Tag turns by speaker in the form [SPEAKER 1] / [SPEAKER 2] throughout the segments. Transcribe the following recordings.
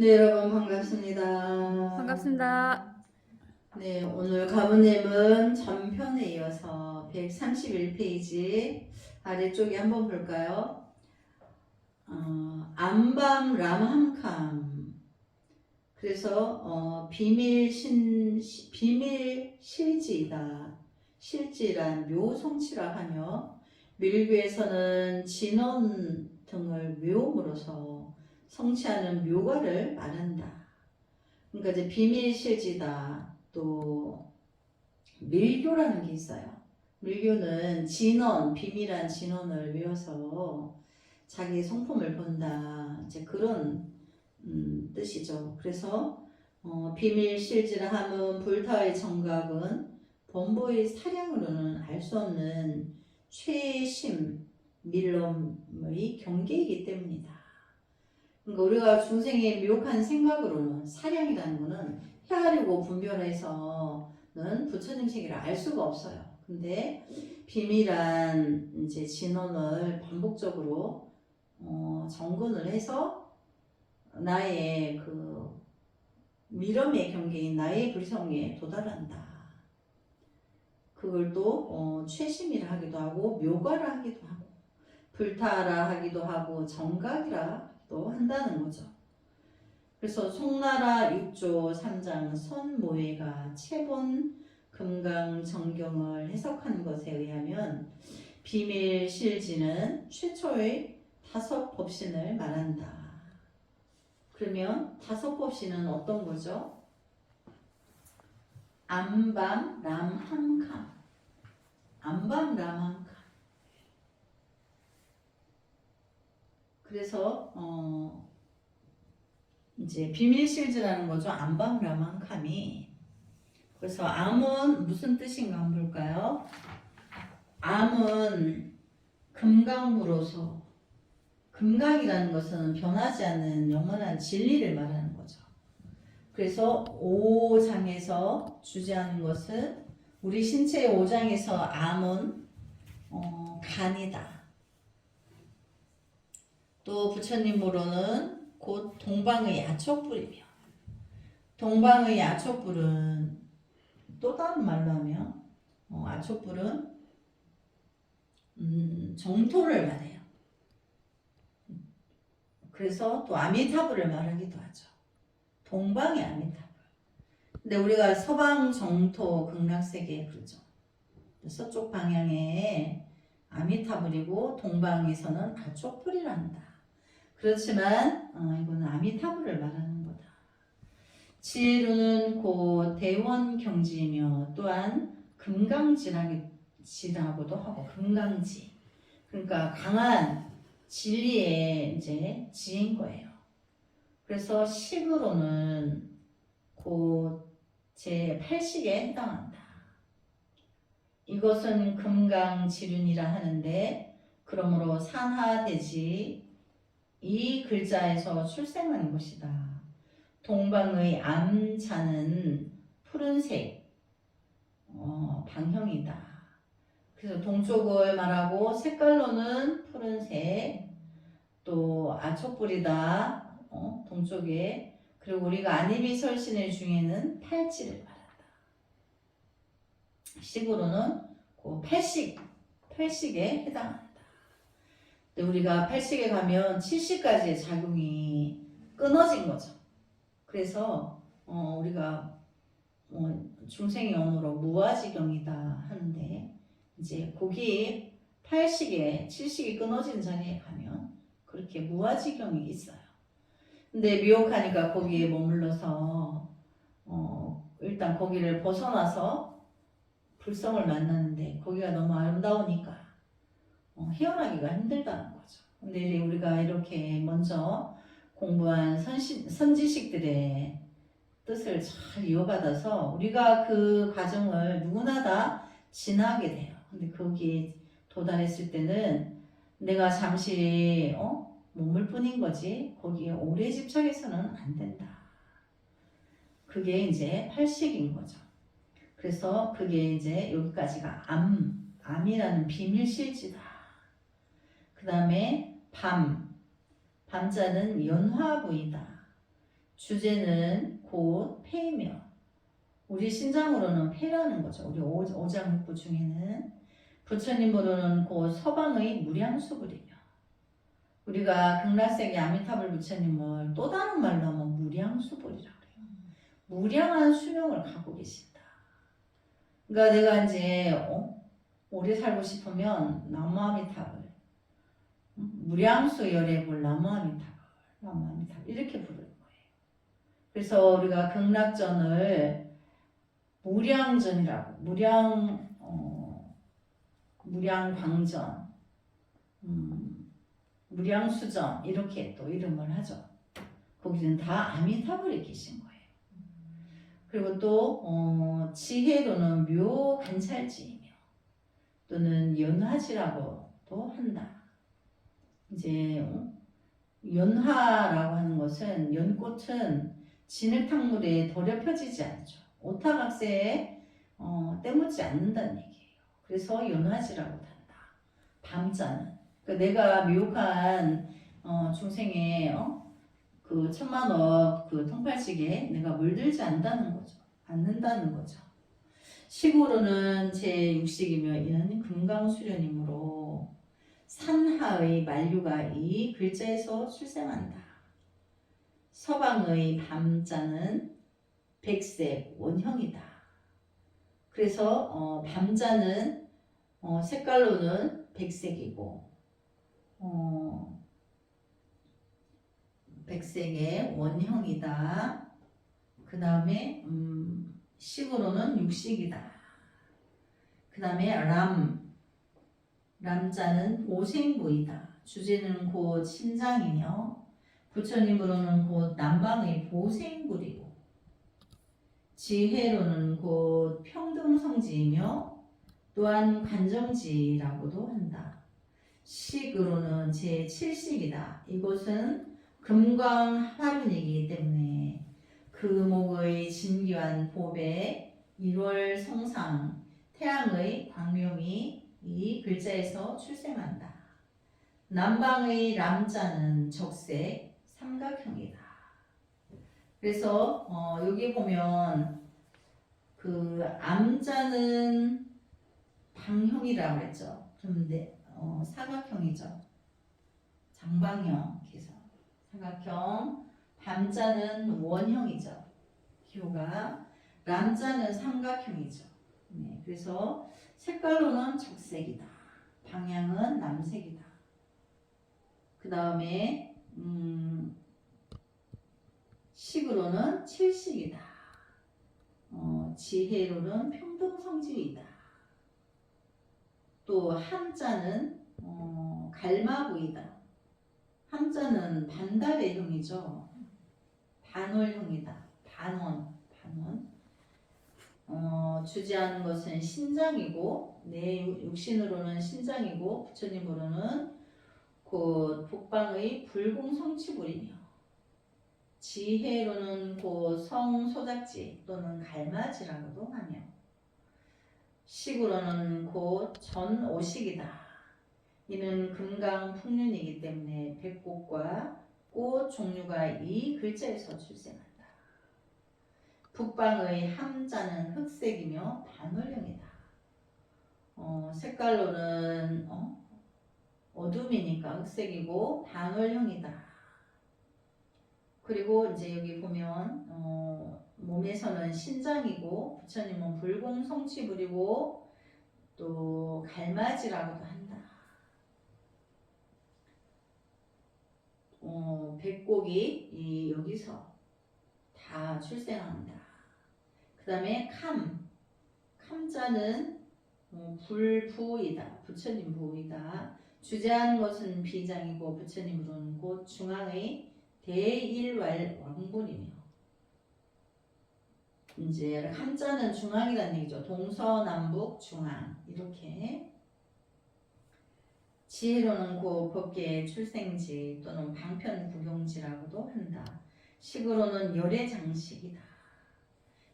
[SPEAKER 1] 네, 여러분 반갑습니다.
[SPEAKER 2] 반갑습니다.
[SPEAKER 1] 네, 오늘 가문님은 전편에 이어서 131페이지 아래쪽에 한번 볼까요? 안방 람함캄. 그래서 비밀 실지이다. 실지란 묘성치라 하며 밀교에서는 진원 등을 묘음으로써 성취하는 묘가를 말한다. 그러니까 이제 비밀실지다. 또 밀교라는 게 있어요. 밀교는 진원, 비밀한 진원을 외워서 자기 성품을 본다. 이제 그런 뜻이죠. 그래서 비밀실지라 함은 불타의 정각은 범보의 사량으로는 알 수 없는 최심 밀럼의 경계이기 때문이다. 그러니까 우리가 중생의 미혹한 생각으로는 사량이라는 것은 헤아리고 분별해서는 부처님 세계를 알 수가 없어요. 근데 비밀한 이제 진원을 반복적으로 정근을 해서 나의 그 미럼의 경계인 나의 불성에 도달한다. 그걸 또 최심이라 하기도 하고 묘가라 하기도 하고 불타라 하기도 하고 정각이라 또 한다는 거죠. 그래서 송나라 6조 3장 선모회가 채본 금강정경을 해석한 것에 의하면 비밀실지는 최초의 5법신을 말한다. 그러면 5법신은 어떤 거죠? 안방 람함캄. 안방 람함캄. 그래서 이제 비밀실지라는 거죠. 안방 람함캄이. 그래서 암은 무슨 뜻인가 한번 볼까요? 암은 금강무로서, 금강이라는 것은 변하지 않는 영원한 진리를 말하는 거죠. 그래서 5장에서 주제하는 것은 우리 신체의 5장에서 암은 간이다. 또 부처님으로는 곧 동방의 야촉불이며, 동방의 야촉불은 또 다른 말로 하면 야촉불은 정토를 말해요. 그래서 또 아미타불을 말하기도 하죠. 동방의 아미타불. 근데 우리가 서방 정토 극락세계에 그러죠. 서쪽 방향에 아미타불이고 동방에서는 아촉불이라 한다. 그렇지만 이거는 아미타불을 말하는 거다. 지혜로는 곧 대원경지이며 또한 금강지라고도 하고 금강지. 그러니까 강한 진리의 이제 지인 거예요. 그래서 식으로는 곧 제8식에 해당한다. 이것은 금강지륜이라 하는데 그러므로 산하대지 이 글자에서 출생하는 것이다. 동방의 암자는 푸른색 방형이다. 그래서 동쪽을 말하고 색깔로는 푸른색, 또 아촉불이다. 동쪽에. 그리고 우리가 아니비 설신의 중에는 팔찌를 말한다. 식으로는 그 팔식에 해당한다. 근데 우리가 팔식에 가면 70가지의 작용이 끊어진 거죠. 그래서 우리가 중생의 언어로 무아지경이다 하는데 이제 거기 8식에 7식이 끊어진 자리에 가면 그렇게 무아지경이 있어요. 근데 미혹하니까 거기에 머물러서 일단 거기를 벗어나서 불성을 만나는데 거기가 너무 아름다우니까 헤어나기가 힘들다는 거죠. 근데 우리가 이렇게 먼저 공부한 선지식들의 뜻을 잘 이어받아서 우리가 그 과정을 누구나 다 지나게 돼요. 근데 거기에 도달했을 때는 내가 잠시 머물 뿐인 거지 거기에 오래 집착해서는 안 된다. 그게 이제 팔식인 거죠. 그래서 그게 이제 여기까지가 암이라는 비밀실지다. 그 다음에 밤자는 연화부이다. 주제는 곧 폐이며 우리 신장으로는 폐라는 거죠. 우리 오장육부 중에는 부처님으로는 곧 서방의 무량수불이며 우리가 극락세계 아미타불 부처님을 또 다른 말로 하면 무량수불이라고 해요. 무량한 수명을 갖고 계신다. 그러니까 내가 이제 오래 살고 싶으면 나무아미타불 무량수 열애불 나무아미타불 이렇게 부르는 거예요. 그래서 우리가 극락전을 무량전이라고 무량광전 무량수전 이렇게 또 이름을 하죠. 거기는 다 아미타불에 계신 거예요. 그리고 또 지혜로는 묘관찰지이며 또는 연화지라고도 한다. 이제 연화라고 하는 것은 연꽃은 진흙탕물에 더럽혀지지 않죠. 오타각세에 때묻지 않는다는 얘기예요. 그래서 연화지라고 한다. 밤자는 그러니까 내가 미혹한 중생의 그 천만억 그 통팔식에 내가 물들지 않는다는 거죠. 식으로는 제6식이며 이는 금강수련이므로 산하의 만류가 이 글자에서 출생한다. 서방의 밤자는 백색 원형이다. 그래서 밤자는 색깔로는 백색이고 백색의 원형이다. 그 다음에 식으로는 육식이다. 그 다음에 람자는 보생부이다. 주제는 곧 신장이며 부처님으로는 곧 남방의 보생부리고 지혜로는 곧 평등성지이며 또한 관정지라고도 한다. 식으로는 제7식이다. 이곳은 금광화륜이기 때문에 금옥의 진귀한 법에 1월 성상 태양의 광명이 이 글자에서 출생한다. 남방의 람자는 적색 삼각형이다. 그래서 여기 보면 그 암자는 방형이라고 했죠. 그런데 사각형이죠. 장방형 그래서 사각형. 밤자는 원형이죠. 기호가 람자는 삼각형이죠. 네, 그래서 색깔로는 적색이다. 방향은 남색이다. 그 다음에 식으로는 칠식이다. 지혜로는 평등성지이다. 또 함자는 갈마부이다. 함자는 반달의 형이죠. 반월형이다. 반원. 주재하는 것은 신장이고 내 육신으로는 신장이고 부처님으로는 곧 북방의 불공성취불이며 지혜로는 곧 성소작지 또는 갈마지라고도 하며 식으로는 곧 전오식이다. 이는 금강풍륜이기 때문에 백꽃과 꽃 종류가 이 글자에서 출생한다. 북방의 함자는 흑색이며 반월형이다. 색깔로는 어둠이니까 흑색이고 반월형이다. 그리고 이제 여기 보면 몸에서는 신장이고 부처님은 불공성취불이고 또 갈마지라고도 한다. 백곡이 여기서 다 출생한다. 그 다음에 캄자는 불부이다. 부처님 부이다. 주재하는 것은 비장이고 부처님으로는 곧 중앙의 대일왕분이며 이제 함자는 중앙이라는 얘기죠. 동서남북 중앙 이렇게. 지혜로는 곧 법계의 출생지 또는 방편 구경지라고도 한다. 식으로는 열애장식이다.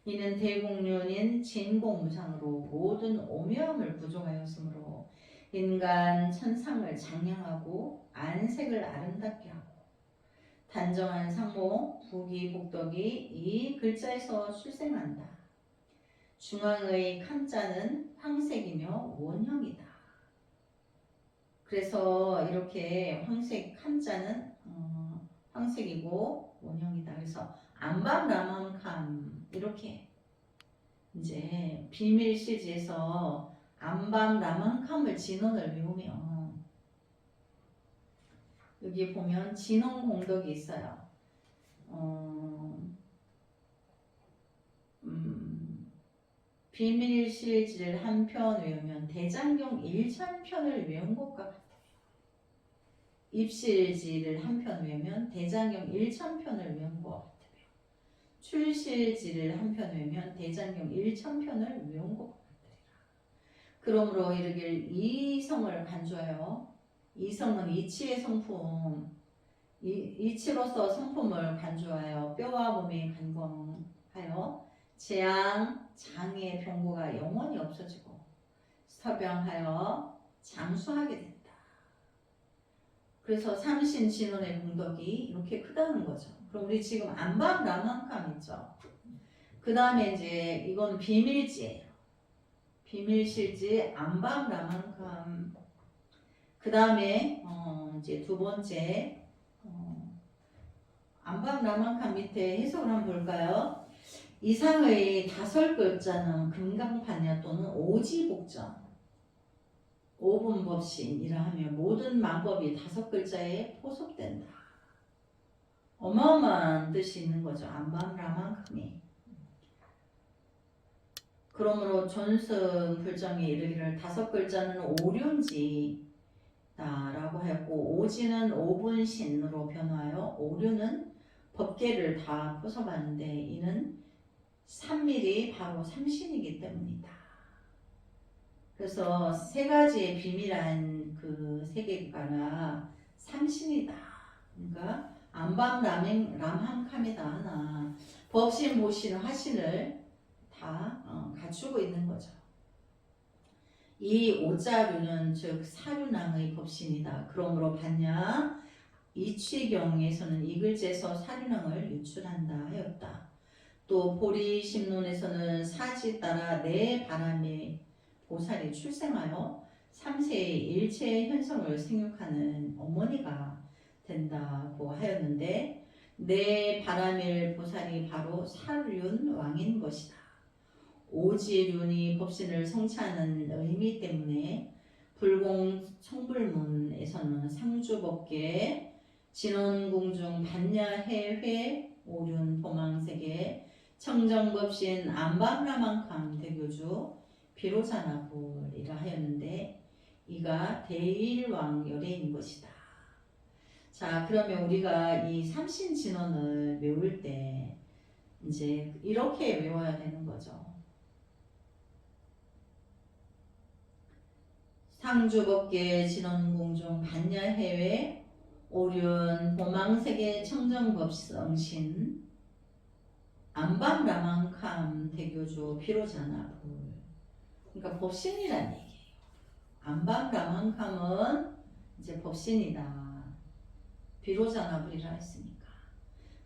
[SPEAKER 1] 이는 대공륜인 진공무상으로 모든 오묘함을 부족하였으므로 인간 천상을 장량하고 안색을 아름답게 하고 단정한 상모, 부귀, 복덕이 이 글자에서 출생한다. 중앙의 칸자는 황색이며 원형이다. 그래서 이렇게 황색 칸자는 황색이고 원형이다. 그래서 암밤라맘캄 이렇게 이제 비밀 시지에서 암밤라맘캄을 진원을 외우면 여기 보면 진원 공덕이 있어요. 비밀 시지를 한 편 외우면 대장경 1,000편을 외운 것과 같아요. 입실지를 한 편 외우면 대장경 1,000편을 외운 것 같아요. 출실지를 한 편 외우면 대장경 1,000편을 외운 것 같으리라. 그러므로 이르길 이성을 간주하여, 이성은 이치의 성품, 이치로서 성품을 간주하여 뼈와 몸이 간광하여 재앙, 장의 병고가 영원히 없어지고 서병하여 장수하게 된다. 그래서 삼신 진원의 공덕이 이렇게 크다는 거죠. 그럼 우리 지금 암밤라만캄 있죠. 그 다음에 이제 이건 비밀지예요. 비밀실지 암밤라만캄. 그 다음에 이제 두 번째 암밤라만캄 밑에 해석을 한번 볼까요? 이상의 다섯 글자는 금강판야 또는 오지복전, 오분법신이라 하며 모든 만법이 다섯 글자에 포섭된다. 어마어마한 뜻이 있는 거죠. 암밤라만캄이. 그러므로 존승 불정이 이르기를 다섯 글자는 오륜지다라고 하였고 오지는 오분신으로 변화하여 오륜은 법계를 다 포섭하는데 이는 삼밀이 바로 삼신이기 때문이다. 그래서 세 가지의 비밀한 그 세계가가 삼신이다. 그러니까 암밤람함캄이다 하나 법신, 보신, 화신을 다 갖추고 있는 거죠. 이 오자류는 즉 사륜왕의 법신이다. 그러므로 반야 이취경에서는 이 글자에서 사륜왕을 유출한다 하였다. 또 보리심론에서는 사지 따라 내 바람의 보살이 출생하여 삼세의 일체의 현성을 생육하는 어머니가 된다고 하였는데 내 바람의 보살이 바로 사륜 왕인 것이다. 오지륜이 법신을 성취하는 의미 때문에 불공 청불문에서는 상주법계 진원궁중 반야해회 오륜 보망세계 청정법신 암밤라만캄 대교주 비로자나불이라 하였는데 이가 대일왕 열애인 것이다. 자, 그러면 우리가 이 삼신진원을 외울 때 이제 이렇게 외워야 되는 거죠. 상주법계 진원궁중 반야해외 오륜 보망세계 청정법성신 암밤라만캄 대교주 비로자나불. 그러니까 법신이란 얘기예요. 암밤라만캄은 이제 법신이다. 비로자나불이라 했으니까.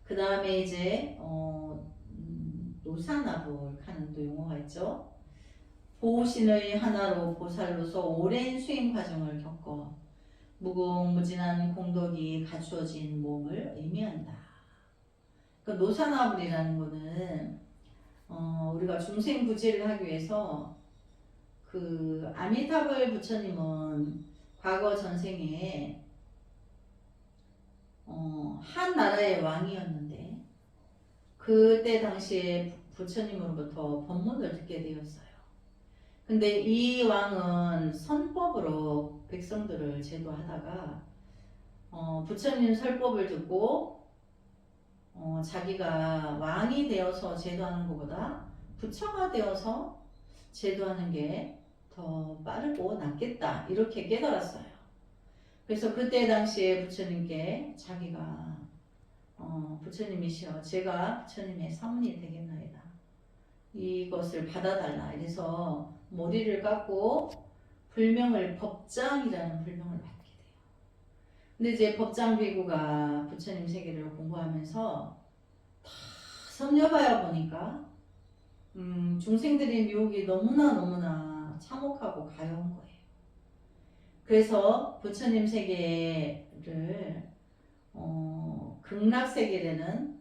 [SPEAKER 1] 그 다음에 이제 노사나불 하는 또 용어가 있죠. 보신의 하나로 보살로서 오랜 수행 과정을 겪어 무궁무진한 공덕이 갖추어진 몸을 의미한다. 그러니까 노사나불이라는 거는 우리가 중생부지를 하기 위해서 그 아미타불 부처님은 과거 전생에 한 나라의 왕이었는데 그때 당시에 부처님으로부터 법문을 듣게 되었어요. 근데 이 왕은 선법으로 백성들을 제도하다가 부처님 설법을 듣고 자기가 왕이 되어서 제도하는 것보다 부처가 되어서 제도하는 게 더 빠르고 낫겠다 이렇게 깨달았어요. 그래서 그때 당시에 부처님께 자기가 부처님이시여 제가 부처님의 사문이 되겠나이다. 이것을 받아달라. 이래서 머리를 깎고 불명을 법장이라는 불명을 받게 돼요. 근데 이제 법장비구가 부처님 세계를 공부하면서 다 섭렵하여 보니까 중생들의 미혹이 너무나 참혹하고 가여운 거예요. 그래서 부처님 세계를 극락세계라는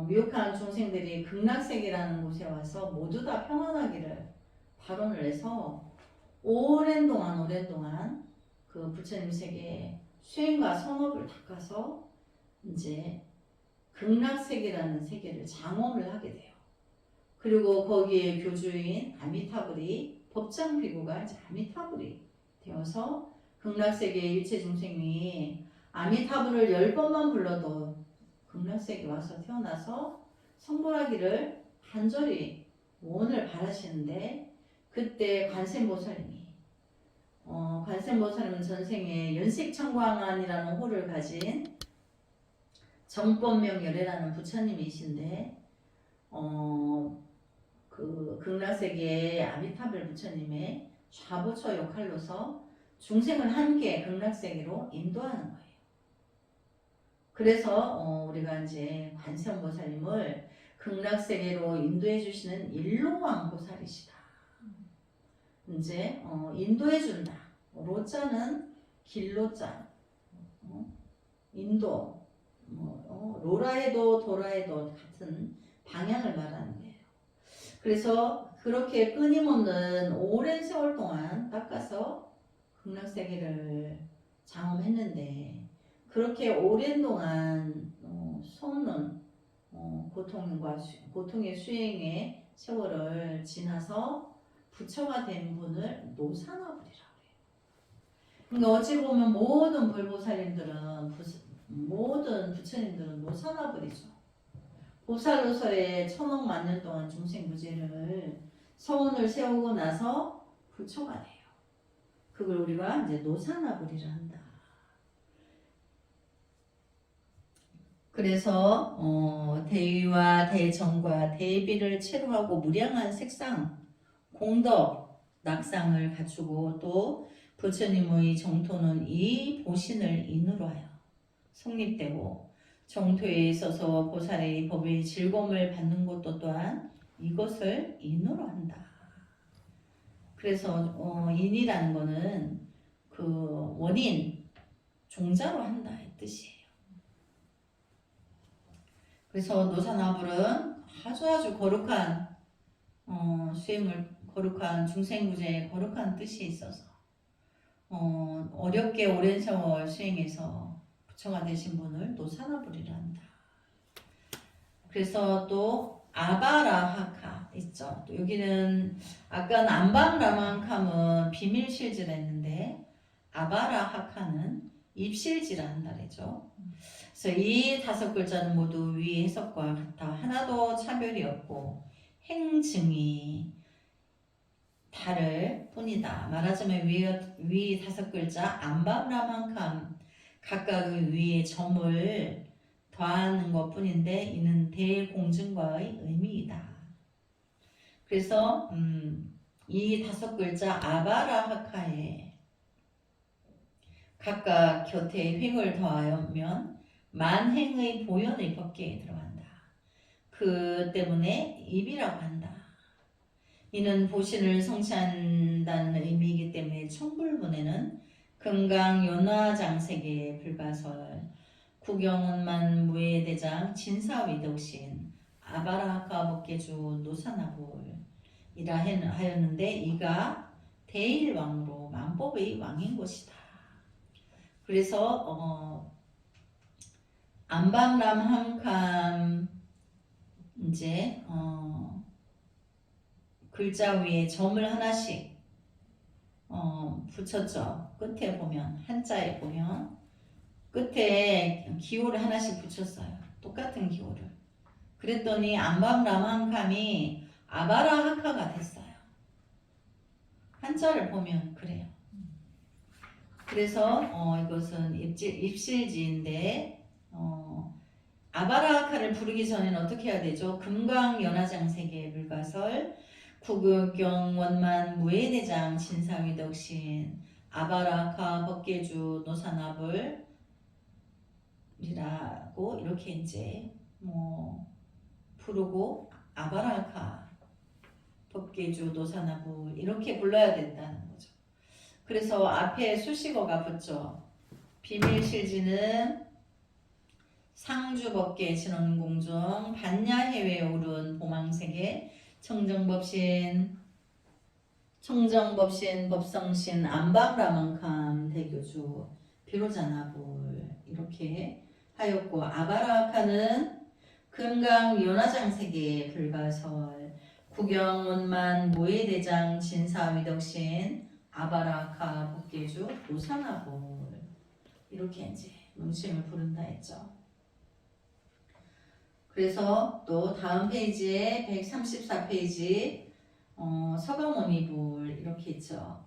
[SPEAKER 1] 미혹한 중생들이 극락세계라는 곳에 와서 모두 다 평안하기를 발언을 해서 오랜 동안 그 부처님 세계에 수행과 선업을 닦아서 이제 극락세계라는 세계를 장엄을 하게 돼요. 그리고 거기에 교주인 아미타불이 법장비구가 이제 아미타불이 되어서 극락세계의 일체 중생이 아미타불을 10번만 불러도 극락세계 와서 태어나서 성불하기를 간절히 원을 바라시는데 그때 관세음보살님이 관세음보살님은 전생에 연식청광안이라는 호를 가진 정법명열애라는 부처님이신데 그 극락세계의 아미타불 부처님의 좌보처 역할로서 중생을 함께 극락세계로 인도하는 거예요. 그래서 우리가 이제 관세음보살님을 극락세계로 인도해 주시는 일로왕 보살이시다. 이제 인도해 준다. 로자는 길로자, 인도, 로라에도 도라에도 같은 방향을 말하는 거예요. 그래서 그렇게 끊임없는 오랜 세월 동안 닦아서 극락세계를 장엄했는데 그렇게 오랜 동안 솟는 고통의 수행의 세월을 지나서 부처가 된 분을 노사나불이라고 해요. 그러니까 어찌 보면 모든 불보살님들은 모든 부처님들은 노사나불이죠. 보살로서의 천억 만년 동안 중생 무제를 서원을 세우고 나서 부처가 돼요. 그걸 우리가 이제 노사나불이라 한다. 그래서 대의와 대정과 대비를 체로하고 무량한 색상, 공덕, 낙상을 갖추고 또 부처님의 정토는 이 보신을 인으로 하여 성립되고 정토에 있어서 보살의 법의 즐거움을 받는 것도 또한 이것을 인으로 한다. 그래서 인이라는 거는 그 원인, 종자로 한다 이 뜻이에요. 그래서 노사나불은 아주 거룩한 수행을 거룩한 중생구제의 거룩한 뜻이 있어서 어렵게 오랜 세월 수행해서 부처가 되신 분을 노사나불이라 한다. 그래서 또 아바라하카 있죠. 또 여기는 아까 남방라만캄은 비밀실질 했는데 아바라하카는 입실지라 한다 그랬죠. 그래서 이 5글자는 모두 위 해석과 같아 하나도 차별이 없고 행증이 다를 뿐이다. 말하자면 위 5글자 안밤라만캄 각각의 위에 점을 더하는 것 뿐인데 이는 대공증과의 의미이다. 그래서 이 5글자 아바라하카에 각각 곁에 횡을 더하면 만행의 보현의 법계에 들어간다. 그 때문에 입이라고 한다. 이는 보신을 성취한다는 의미이기 때문에 청불문에는 금강연화장세계 불가설 구경원만 무예대장 진사위덕신 아바라하카 법계주 노사나불이라 하였는데 이가 대일왕으로 만법의 왕인 것이다. 그래서 안밤람함캄 이제 글자 위에 점을 하나씩 붙였죠. 끝에 보면 한자에 보면 끝에 기호를 하나씩 붙였어요. 똑같은 기호를. 그랬더니 안밤람함캄이 아바라하카가 됐어요. 한자를 보면 그래요. 그래서 이것은 입실지인데 아바라하카를 부르기 전에는 어떻게 해야 되죠? 금강연화장세계 불가설 구경원만 무예대장 진사위덕신 아바라하카 법계주 노사나불 이렇게 이제 뭐 부르고 아바라카 법계주 노사나불 이렇게 불러야 된다는 거죠. 그래서 앞에 수식어가 붙죠. 비밀실지는 상주법계 진원공중 반야해외에 오른 보망세계 청정법신 법성신 안방라만캄 대교주 비로자나불 이렇게 하였고 아바라카는 금강 연화장세계 불가설 구경원만 무예대장 진사위덕신 아바라카 법계주 노사나불 이렇게 이제 명칭을 부른다 했죠. 그래서 또 다음 페이지에 134페이지 서가모니불 이렇게 있죠.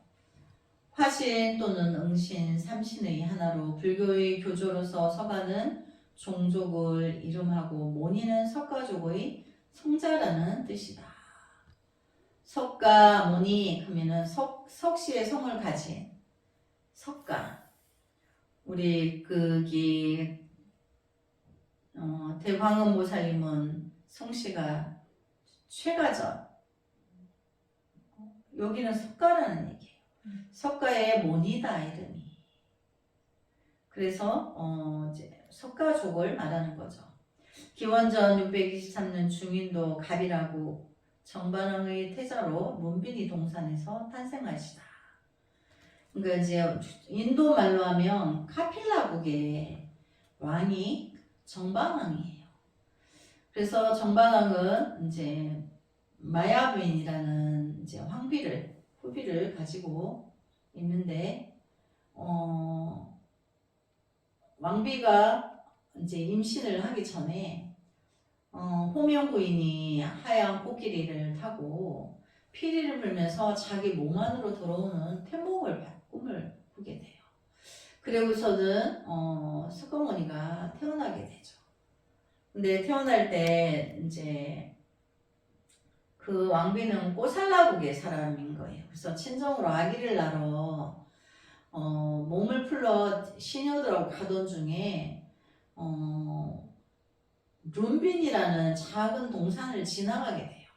[SPEAKER 1] 화신 또는 응신 삼신의 하나로 불교의 교조로서 서가는 종족을 이름하고 모니는 석가족의 성자라는 뜻이다. 석가 모니 하면은 석씨의 성을 가진 석가. 우리 대광음보살님은 성씨가 최가전. 여기는 석가라는 얘기예요. 석가의 모니다 이름이. 그래서 이제 석가족을 말하는 거죠. 기원전 623년 중인도 갑이라고 정반왕의 태자로 룸비니 동산에서 탄생하시다. 그러니까 이제 인도 말로 하면 카필라국의 왕이 정반왕이에요. 그래서 정반왕은 이제 마야부인이라는 이제 후비를 가지고 있는데 왕비가 이제 임신을 하기 전에 호명 부인이 하얀 코끼리를 타고 피리를 불면서 자기 몸 안으로 들어오는 꿈을 꾸게 돼요. 그리고서는 석가모니가 태어나게 되죠. 근데 태어날 때 이제 그 왕비는 꼬살라국의 사람인 거예요. 그래서 친정으로 아기를 낳으러 몸을 풀러 시녀들하고 가던 중에 룸빈이라는 작은 동산을 지나가게 돼요.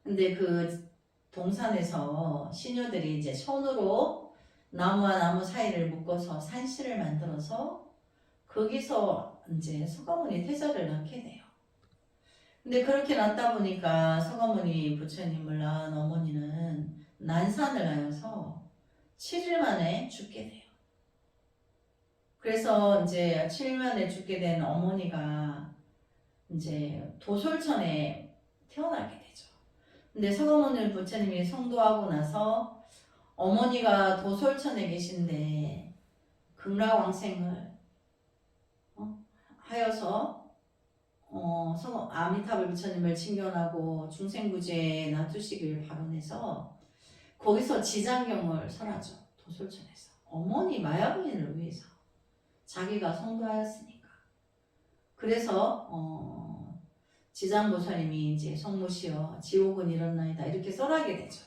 [SPEAKER 1] 근데 그 동산에서 시녀들이 이제 손으로 나무와 나무 사이를 묶어서 산실을 만들어서 거기서 이제 석가모니 태자를 낳게 돼요. 근데 그렇게 낳다 보니까 석가모니 부처님을 낳은 어머니는 난산을 하여서 7일 만에 죽게 돼요. 그래서 이제 7일 만에 죽게 된 어머니가 이제 도솔천에 태어나게 되죠. 근데 석가모니 부처님이 성도하고 나서 어머니가 도솔천에 계신데 극락왕생을 하여서 아미타불 부처님을 칭견하고 중생구제에 놔두시길 발언해서 거기서 지장경을 설하죠. 도솔천에서 어머니 마야부인을 위해서 자기가 성도하였으니까. 그래서 지장보살님이 이제 성모시여 지옥은 이렇나이다 이렇게 설하게 되죠.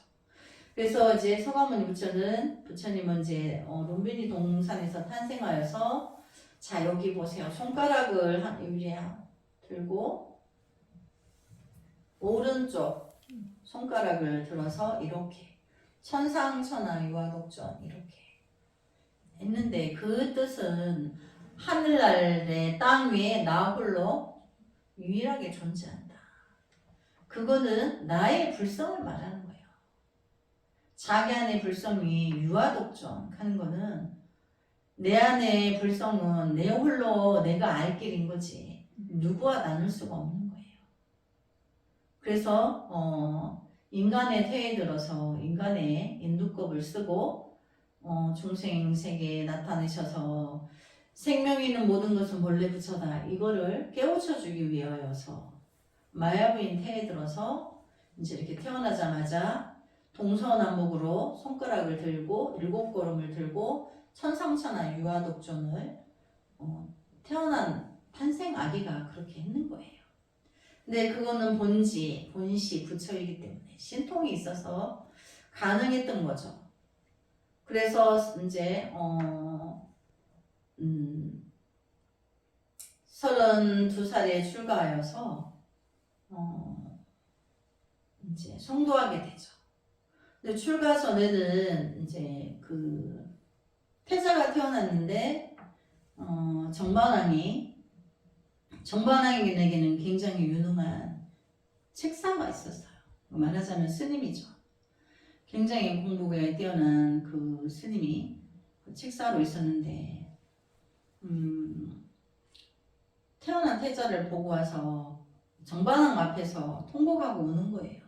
[SPEAKER 1] 그래서 이제 석가모니 부처님은 이제 룸비니 동산에서 탄생하여서 자 여기 보세요. 손가락을 들고 오른쪽 손가락을 들어서 이렇게 천상천하 유화독전 이렇게 했는데 그 뜻은 하늘 아래 땅 위에 나 홀로 유일하게 존재한다. 그거는 나의 불성을 말하는 거예요. 자기 안의 불성이 유화독전 하는 거는 내 안의 불성은 내 홀로 내가 알 길인 거지 누구와 나눌 수가 없는 거예요. 그래서 인간의 태에 들어서 인간의 인두껍을 쓰고 중생 세계에 나타내셔서 생명 있는 모든 것은 본래 부처다 이거를 깨우쳐 주기 위하여서 마야부인 태에 들어서 이제 이렇게 태어나자마자 동서남북으로 손가락을 들고 7걸음을 들고 천상천하 유화독존을 태어난 탄생 아기가 그렇게 했는 거예요. 근데 그거는 본시 부처이기 때문에 신통이 있어서 가능했던 거죠. 그래서 이제 32살에 출가하여서 이제 성도하게 되죠. 근데 출가 전에는 이제 그 태자가 태어났는데 정반왕에게는 굉장히 유능한 책사가 있었어요. 말하자면 스님이죠. 굉장히 공부에 뛰어난 그 스님이 그 책사로 있었는데 태어난 태자를 보고 와서 정반왕 앞에서 통곡하고 우는 거예요.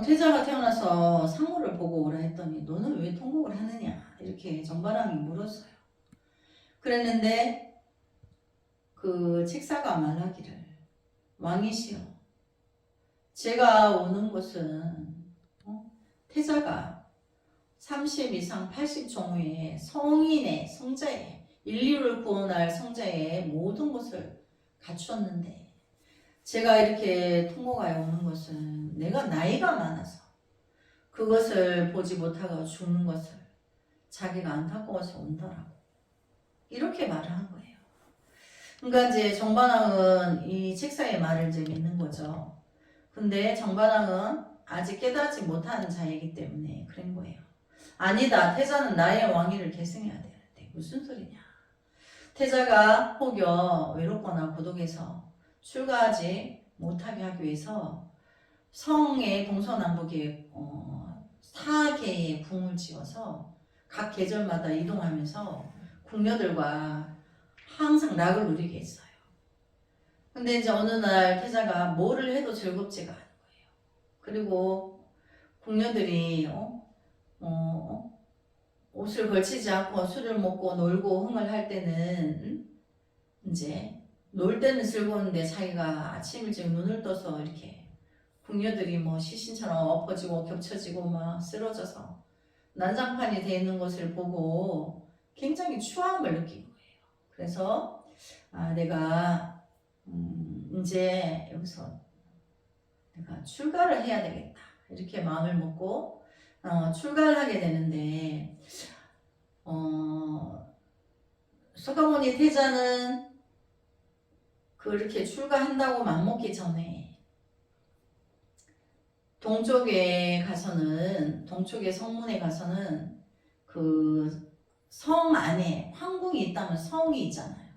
[SPEAKER 1] 태자가 태어나서 상무를 보고 오라 했더니 너는 왜 통곡을 하느냐 이렇게 정반왕이 물었어요. 그랬는데 그 책사가 말하기를 왕이시여 제가 오는 것은 태자가 30 이상 80 종후에 성인의 성자의 인류를 구원할 성자의 모든 것을 갖추었는데 제가 이렇게 통곡하여 오는 것은 내가 나이가 많아서 그것을 보지 못하고 죽는 것을 자기가 안타까워서 온다라고 이렇게 말을 한 거예요. 그러니까 이제 정반왕은 이 책사의 말을 이제 믿는 거죠. 근데 정반왕은 아직 깨닫지 못하는 자이기 때문에 그런 거예요. 아니다. 태자는 나의 왕위를 계승해야 되는데 무슨 소리냐. 태자가 혹여 외롭거나 고독해서 출가하지 못하게 하기 위해서 성의 동서남북에 4개의 궁을 지어서 각 계절마다 이동하면서 궁녀들과 항상 락을 누리게 했어요. 근데 이제 어느 날 태자가 뭐를 해도 즐겁지가 않은 거예요. 그리고 궁녀들이 옷을 걸치지 않고 술을 먹고 놀고 흥을 할 때는 이제 놀 때는 즐거운데 자기가 아침 일찍 눈을 떠서 이렇게 궁녀들이 뭐 시신처럼 엎어지고 겹쳐지고 막 쓰러져서 난장판이 되어 있는 것을 보고 굉장히 추함을 느낀 거예요. 그래서 내가 이제 여기서 내가 출가를 해야 되겠다 이렇게 마음을 먹고 출가를 하게 되는데 서가모니 태자는 그렇게 출가한다고 맘먹기 전에 동쪽의 성문에 가서는 그 성 안에 황궁이 있다면 성이 있잖아요.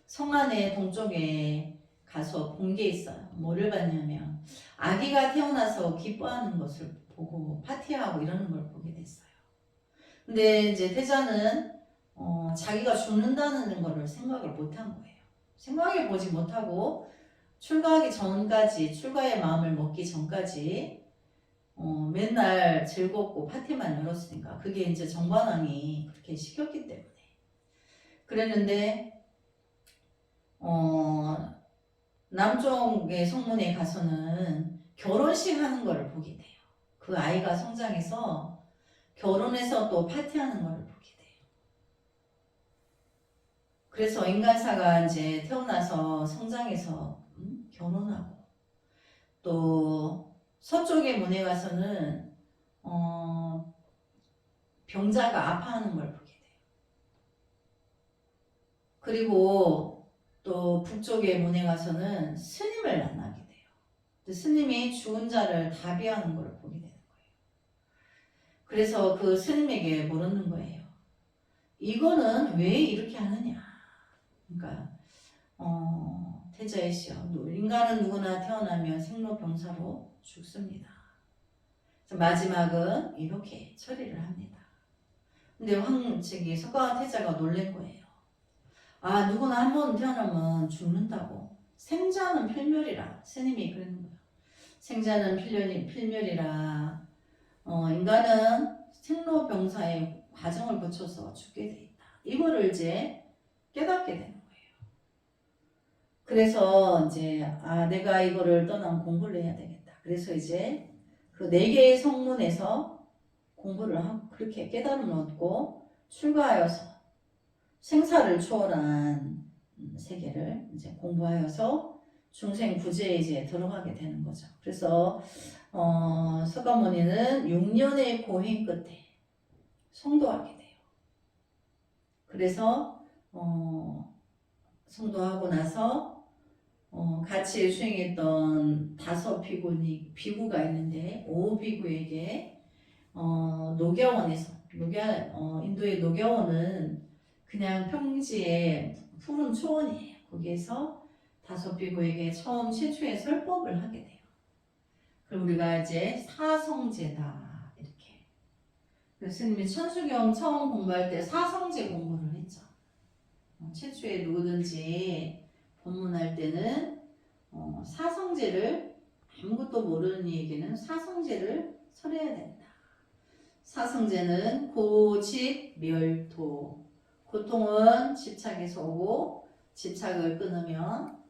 [SPEAKER 1] 성 안에 동쪽에 가서 본 게 있어요. 뭐를 봤냐면 아기가 태어나서 기뻐하는 것을 보고 파티하고 이러는 걸 보게 됐어요. 근데 이제 태자는 자기가 죽는다는 거를 생각을 못한 거예요. 생각해 보지 못하고 출가하기 전까지 출가의 마음을 먹기 전까지 맨날 즐겁고 파티만 열었으니까 그게 이제 정반왕이 그렇게 시켰기 때문에 그랬는데 남쪽의 성문에 가서는 결혼식 하는 걸 보게 돼요. 그 아이가 성장해서 결혼해서 또 파티하는 걸 보게 돼요. 그래서 인간사가 이제 태어나서 성장해서 결혼하고 또 서쪽의 문에 가서는 병자가 아파하는 걸 보게 돼요. 그리고 또 북쪽의 문에 가서는 스님을 만나게 돼요. 스님이 죽은 자를 다비하는 걸 보게 되는 거예요. 그래서 그 스님에게 물었는 거예요. 이거는 왜 이렇게 하느냐. 그러니까 태자이시여 인간은 누구나 태어나면 생로병사로 죽습니다. 마지막은 이렇게 처리를 합니다. 근데 석가와 태자가 놀란 거예요. 누구나 한 번 태어나면 죽는다고. 생자는 필멸이라. 스님이 그러는 거예요. 생자는 필멸이라. 인간은 생로병사의 과정을 거쳐서 죽게 돼 있다. 이거를 이제 깨닫게 되는 거예요. 그래서 이제 내가 이거를 떠난 공부를 해야 되겠다. 그래서 이제 그 4개의 성문에서 공부를 하고 그렇게 깨달음을 얻고 출가하여서 생사를 초월한 세계를 이제 공부하여서 중생 구제에 이제 들어가게 되는 거죠. 그래서 석가모니는 6년의 고행 끝에 성도하게 돼요. 그래서 성도하고 나서 같이 수행했던 5비구가 있는데 5비구에게 녹야원에서 인도의 녹야원은 그냥 평지의 푸른 초원이에요. 거기에서 5비구에게 최초의 설법을 하게 돼요. 그럼 우리가 이제 사성제다 이렇게. 그래서 스님이 천수경 처음 공부할 때 사성제 공부를 했죠. 최초에 누구든지 법문할 때는 사성제를 아무것도 모르는 이에게는 사성제를 설해야 된다. 사성제는 고집멸토. 고통은 집착에서 오고 집착을 끊으면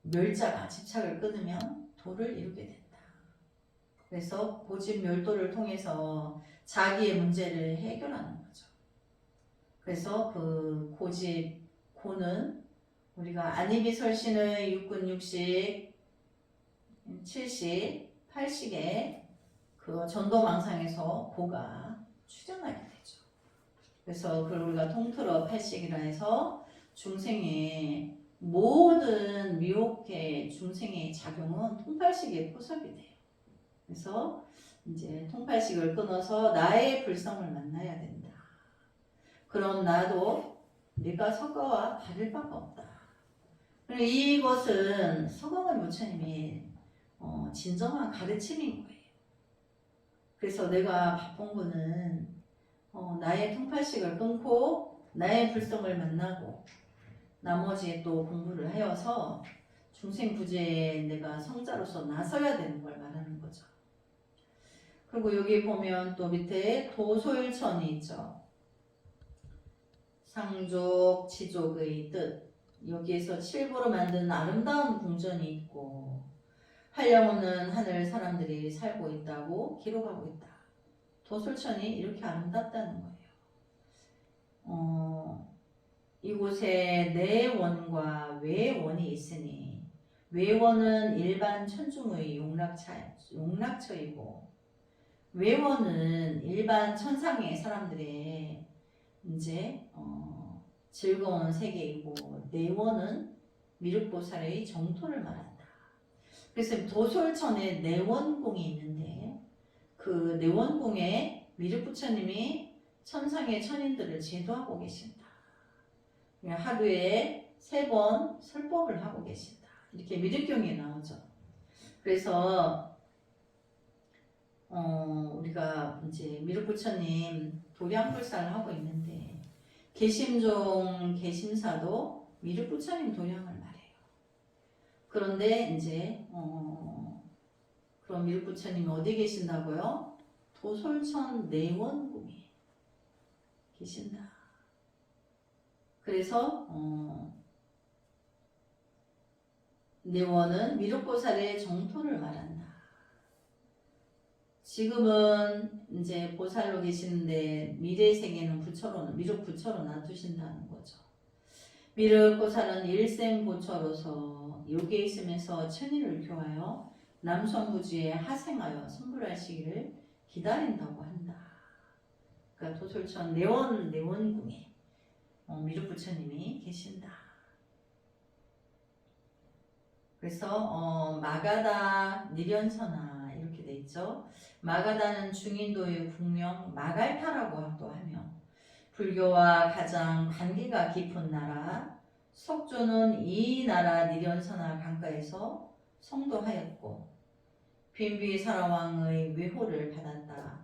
[SPEAKER 1] 멸자가 집착을 끊으면 도를 이루게 된다. 그래서 고집멸도를 통해서 자기의 문제를 해결하는 거죠. 그래서 그 고는 우리가 안이비설신의 육군 육식 70, 80의 그 전도망상에서 고가 출현하게 되죠. 그래서 그걸 우리가 통틀어 80이라 해서 중생의 모든 미혹의 중생의 작용은 통팔식의 포섭이 돼요. 그래서 이제 통팔식을 끊어서 나의 불성을 만나야 된다. 그럼 나도 내가 서가와 다를 바가 없다. 이것은 서가모니 부처님이 진정한 가르침인 거예요. 그래서 내가 바쁜 거는 나의 통팔식을 끊고 나의 불성을 만나고 나머지 또 공부를 하여서 중생 부재에 내가 성자로서 나서야 되는 걸 말하는 거죠. 그리고 여기 보면 또 밑에 도솔천이 있죠. 상족, 지족의 뜻. 여기에서 칠보로 만든 아름다운 궁전이 있고 한량없는 하늘 사람들이 살고 있다고 기록하고 있다. 도솔천이 이렇게 아름답다는 거예요. 이곳에 내원과 외원이 있으니 외원은 일반 천중의 용락처이고 외원은 일반 천상의 사람들의 이제 즐거운 세계이고 내원은 미륵보살의 정토를 말한다. 그래서 도솔천에 내원궁이 있는데 그 내원궁에 미륵부처님이 천상의 천인들을 제도하고 계신다. 하루에 3번 설법을 하고 계신다. 이렇게 미륵경에 나오죠. 그래서 우리가 이제 미륵부처님 도량불사를 하고 있는데 개심종 개심사도 미륵부처님 도량을 말해요. 그런데 이제 그럼 미륵부처님이 어디 계신다고요? 도솔천 내원궁에 계신다. 그래서 내원은 미륵보살의 정토를 말한다. 지금은 이제 보살로 계시는데 미래 세계는 미륵 부처로 놔두신다는 거죠. 미륵보살은 일생보처로서 여기에 있으면서 천인을 교하여 남선부지에 하생하여 선불할 시기를 기다린다고 한다. 그러니까 도솔천 내원궁에 미륵부처님이 계신다. 그래서 마가다 니련서나 이렇게 돼 있죠. 마가다는 중인도의 국명 마갈타라고 또 하며 불교와 가장 관계가 깊은 나라 석조는 이 나라 니련서나 강가에서 성도하였고 빈비사라왕의 외호를 받았다.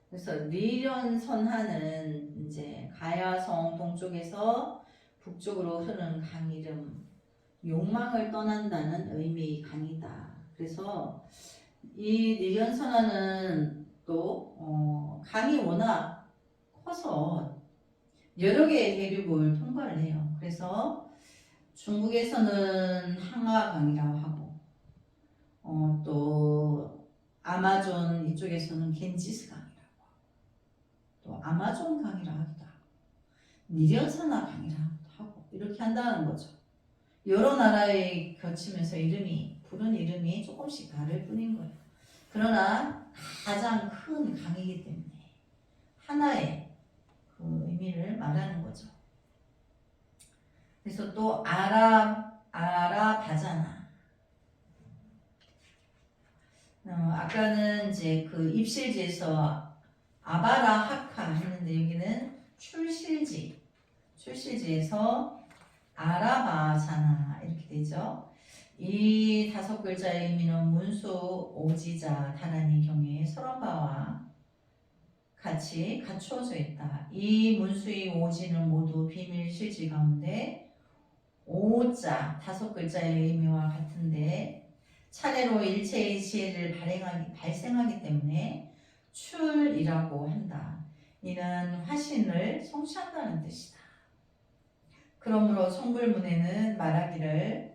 [SPEAKER 1] 그래서 니련선하는 이제 가야성 동쪽에서 북쪽으로 흐르는 강 이름, 욕망을 떠난다는 의미의 강이다. 그래서 이 니련선하는 또 강이 워낙 커서 여러 개의 대륙을 통과를 해요. 그래서 중국에서는 항아강이라고 하고 또 아마존 이쪽에서는 겐지스 강이라고 또 아마존 강이라 하기도 하고 니련선하 강이라 하고 이렇게 한다는 거죠. 여러 나라에 거치면서 부른 이름이 조금씩 다를 뿐인 거예요. 그러나 가장 큰 강이기 때문에 하나의 그 의미를 말하는 거죠. 그래서 또 아라바자나. 아까는 이제 그 입실지에서 아바라 하카 했는데 여기는 출실지에서 아라바자나 이렇게 되죠. 이 5글자의 의미는 문수, 오지자, 다란이 경우에 서론바와 같이 갖추어져 있다. 이 문수의 오지는 모두 비밀 실지 가운데 오자 5글자의 의미와 같은데 차례로 일체의 지혜를 발생하기 때문에 출이라고 한다. 이는 화신을 성취한다는 뜻이다. 그러므로 성불문에는 말하기를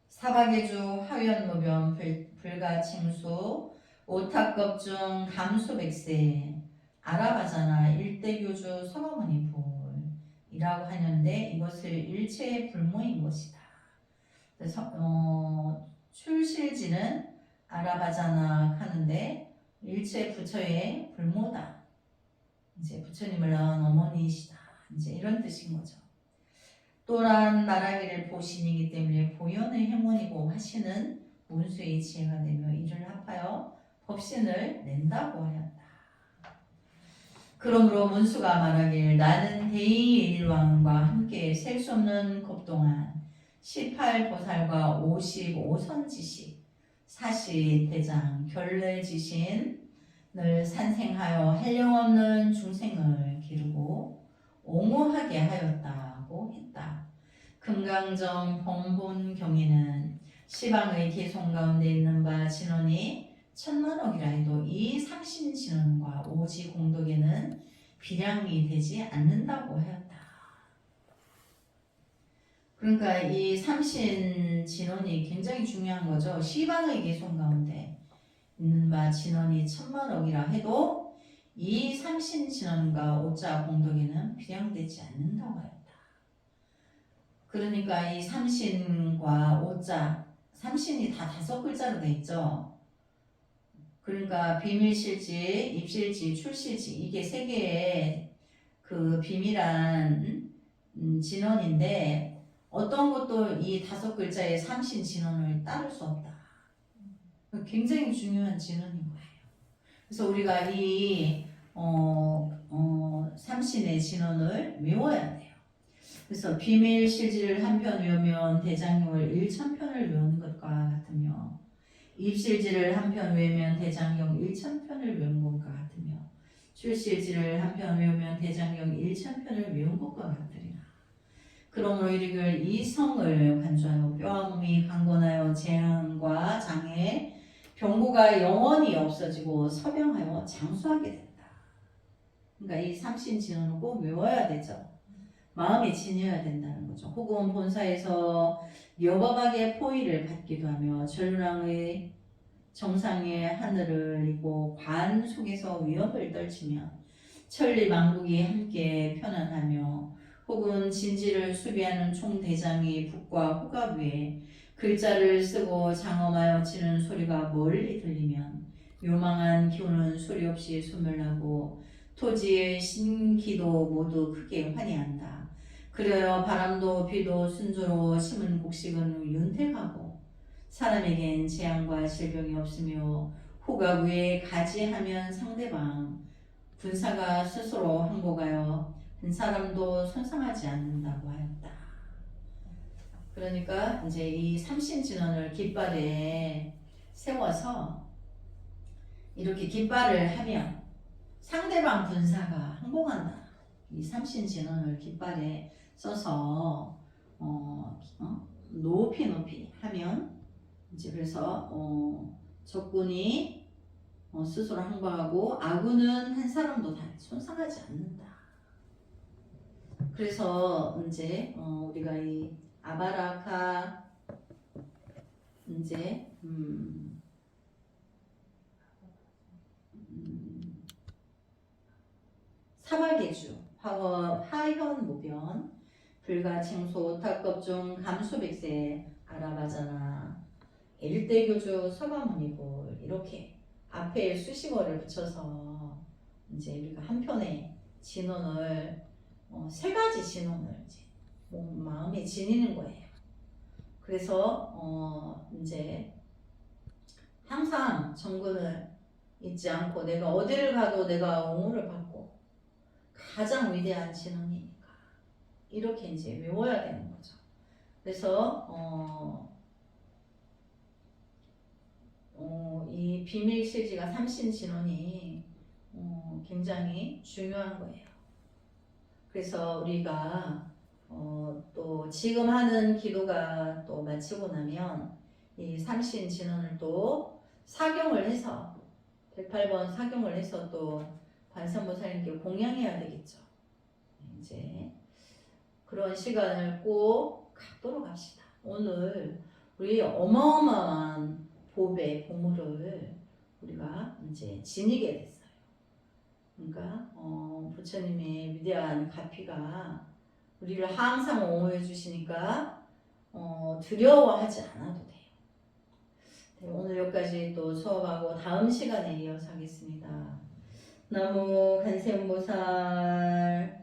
[SPEAKER 1] 사박의주 하연무변 불가칭수 오탁겁중 감수백세 아라바자나 일대교주 서가모니불이라고 하는데 이것을 일체의 불모인 것이다. 그래서 출실지는 아라바자나 하는데 일체 부처의 불모다. 이제 부처님을 낳은 어머니이시다. 이제 이런 뜻인 거죠. 또한 말하기를 보신이기 때문에 보현의 행원이고 화신은 문수의 지혜가 되며 이를 합하여 법신을 낸다고 하였다. 그러므로 문수가 말하길 나는 대의일왕과 함께 셀 수 없는 급 동안 18보살과 55선지식 사시대장 결례지신을 산생하여 한량없는 중생을 기르고 옹호하게 하였다고 했다. 금강정 범본경에는 시방의 개송 가운데 있는 바 진원이 천만억이라 해도 이 상신 진원과 오지 공덕에는 비량이 되지 않는다고 하였다. 그러니까 이 삼신 진원이 굉장히 중요한 거죠. 시방의 개송 가운데 있는 바 진원이 천만억이라 해도 이 삼신 진원과 오자 공덕에는 비량되지 않는다고 하였다. 그러니까 이 삼신과 오자, 삼신이 다 5글자로 돼 있죠. 그러니까 비밀실지, 입실지, 출실지 이게 3개의 그 비밀한 진원인데 어떤 것도 이 5글자의 삼신 진원을 따를 수 없다. 굉장히 중요한 진원인 거예요. 그래서 우리가 이 삼신의 진원을 외워야 돼요. 그래서 비밀실지를 한 편 외우면 대장경을 1000편을 외우는 것과 같으며 입실지를 한 편 외우면 대장경 1000편을 외운 것과 같으며 출실지를 한 편 외우면 대장경 1000편을 외운 것과 같으리라. 그러므로 이르길 이 성을 간주하여 뼈와 몸이 강건하여 재앙과 장애 병고가 영원히 없어지고 서병하여 장수하게 된다. 그러니까 이 삼신진원을 꼭 외워야 되죠. 마음에 지녀야 된다는 거죠. 혹은 본사에서 여법하게 포위를 받기도 하며 전륜왕의 정상의 하늘을 이고 관 속에서 위협을 떨치며 천리만국이 함께 편안하며 혹은 진지를 수비하는 총대장이 북과 후갑 위에 글자를 쓰고 장엄하여 치는 소리가 멀리 들리면 요망한 기운은 소리 없이 소멸하고 토지의 신기도 모두 크게 환희한다. 그래야 바람도 비도 순조로워 심은 곡식은 윤택하고 사람에겐 재앙과 질병이 없으며 후각 위에 가지하면 상대방 군사가 스스로 항복하여 한 사람도 손상하지 않는다고 하였다. 그러니까 이제 이 삼신진원을 깃발에 세워서 이렇게 깃발을 하면 상대방 군사가 항복한다. 이 삼신진원을 깃발에 써서 높이 하면 이제 그래서 적군이 스스로 항복하고 아군은 한 사람도 다 손상하지 않는다. 그래서 이제 우리가 이 아바라카 이제 사막의주 하현무변 불가칭소 탁겁중 감수백세 아라바자나 일대교주 서가모니불 이렇게 앞에 수식어를 붙여서 이제 우리가 한편의 진원을 세 가지 진원을 이제 마음에 지니는 거예요. 그래서 이제 항상 정근을 잊지 않고 내가 어디를 가도 내가 옹호를 받고 가장 위대한 진원이니까 이렇게 이제 외워야 되는 거죠. 그래서 이 비밀 실지가 삼신 진원이 굉장히 중요한 거예요. 그래서 우리가 또 지금 하는 기도가 또 마치고 나면 이 삼신 진원을 또 사경을 해서 108번 사경을 해서 또 관세음보살님께 공양해야 되겠죠. 이제 그런 시간을 꼭 갖도록 합시다. 오늘 우리 어마어마한 보배 보물을 우리가 이제 지니게 됐어요. 그러니까 부처님의 위대한 가피가 우리를 항상 옹호해 주시니까 두려워하지 않아도 돼요. 네, 오늘 여기까지 또 수업하고 다음 시간에 이어서 하겠습니다. 나무 관세음보살